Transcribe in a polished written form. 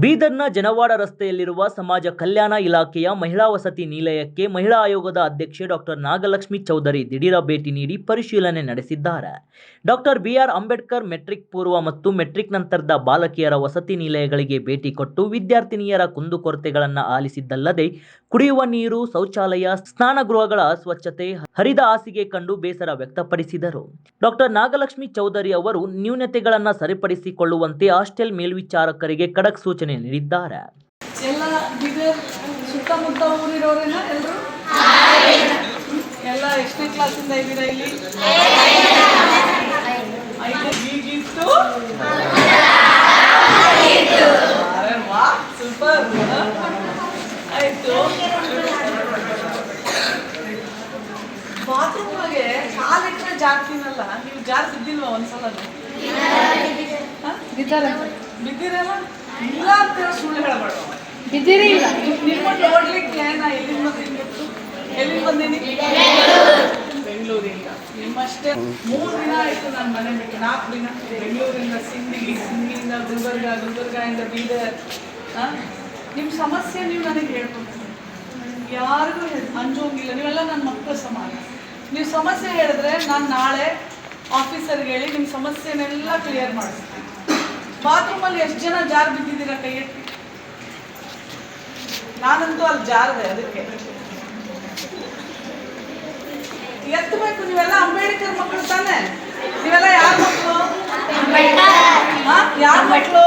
ಬೀದರ್ನ ಜನವಾಡ ರಸ್ತೆಯಲ್ಲಿರುವ ಸಮಾಜ ಕಲ್ಯಾಣ ಇಲಾಖೆಯ ಮಹಿಳಾ ವಸತಿ ನಿಲಯಕ್ಕೆ ಮಹಿಳಾ ಆಯೋಗದ ಅಧ್ಯಕ್ಷೆ ಡಾಕ್ಟರ್ ನಾಗಲಕ್ಷ್ಮಿ ಚೌಧರಿ ದಿಢೀರ ಭೇಟಿ ನೀಡಿ ಪರಿಶೀಲನೆ ನಡೆಸಿದ್ದಾರೆ. Doctor B R. ಅಂಬೇಡ್ಕರ್ ಮೆಟ್ರಿಕ್ ಪೂರ್ವ ಮತ್ತು ಮೆಟ್ರಿಕ್ ನಂತರದ ಬಾಲಕಿಯರ ವಸತಿ ನಿಲಯಗಳಿಗೆ ಭೇಟಿ ಕೊಟ್ಟು ವಿದ್ಯಾರ್ಥಿನಿಯರ ಕುಂದುಕೊರತೆಗಳನ್ನು ಆಲಿಸಿದ್ದಲ್ಲದೆ ಕುಡಿಯುವ ನೀರು, ಶೌಚಾಲಯ, ಸ್ನಾನಗೃಹಗಳ ಅಸ್ವಚ್ಛತೆ, ಹರಿದ ಹಾಸಿಗೆ ಕಂಡು ಬೇಸರ ವ್ಯಕ್ತಪಡಿಸಿದರು. ಡಾಕ್ಟರ್ ನಾಗಲಕ್ಷ್ಮಿ ಚೌಧರಿ ಅವರು ನ್ಯೂನತೆಗಳನ್ನು ಸರಿಪಡಿಸಿಕೊಳ್ಳುವಂತೆ ಹಾಸ್ಟೆಲ್ ಮೇಲ್ವಿಚಾರಕರಿಗೆ ಖಡಕ್ ಸೂಚನೆ ನೀಡಿದ್ದಾರೆ. ಎಲ್ಲ ಬೀದರ್ ಸುತ್ತಮುತ್ತ ಊರಿರೋರೇನ ಎಲ್ಲರೂ? ಎಲ್ಲ ಎಷ್ಟನೇ ಕ್ಲಾಸಿಂದ ಇದ್ದೀರಾ ಇಲ್ಲಿ? ಸೂಪರ್ ಆಯ್ತು. ಬಾತ್ರೂಮ್ ಒಳಗೆ ಕಾಲಿಟ್ಟರೆ ಜಾಗ್ತೀನಲ್ಲ, ನೀವು ಜಾರ್ ಬಿದ್ದಿಲ್ವಾ ಒಂದ್ಸಲ? ಬಿದ್ದಿರಲ್ಲ ಇಲ್ಲ ಅಂತ ಸುಳ್ಳು ಹೇಳಬೇಡ. ಬಿದ್ದಿರಿ ಇಲ್ಲ ನಿಮ್ಮ ನೋಡ್ಲಿಕ್ಕೆ ನಾ ಎಲ್ಲಿಂದ ಬಂದೀನಿ? ಬೆಂಗಳೂರಿಂದ. ನಿಮ್ಮಷ್ಟೇ 3 ದಿನ ಆಯ್ತು ನಾನು ಮನೆ ಬಿಟ್ಟು. 4 ದಿನ ಬೆಂಗಳೂರಿಂದ ಸಿಂಧಿಯಿಂದ ಗುಲ್ಬರ್ಗಾಯಿಂದ ಬೀದರ್. ನಿಮ್ಮ ಸಮಸ್ಯೆ ನೀವು ನನಗೆ ಹೇಳ್ಬೋದು, ಯಾರಿಗೂ ಅಂಜೋಂಗಿಲ್ಲ. ನೀವೆಲ್ಲ ನನ್ನ ಮಕ್ಕಳ ಸಮಾನ. ನೀವು ಸಮಸ್ಯೆ ಹೇಳಿದ್ರೆ ನಾನು ನಾಳೆ ಆಫೀಸರ್ಗೆ ಹೇಳಿ ನಿಮ್ಮ ಸಮಸ್ಯೆನೆಲ್ಲ ಕ್ಲಿಯರ್ ಮಾಡಿಸ್ತೀನಿ. ಬಾತ್ರೂಮಲ್ಲಿ ಎಷ್ಟು ಜನ ಜಾರ್ ಬಿದ್ದಿದ್ದೀರಾ ಕೈ ಎತ್ತಿ? ನಾನಂತೂ ಅಲ್ಲಿ ಜಾರದೆ, ಅದಕ್ಕೆ ಎತ್ತಬೇಕು. ನೀವೆಲ್ಲ ಅಂಬೇಡ್ಕರ್ ಮಕ್ಕಳು ತಾನೆ? ನೀವೆಲ್ಲ ಯಾರ ಮಕ್ಕಳು? ಯಾರ ಮಕ್ಕಳು?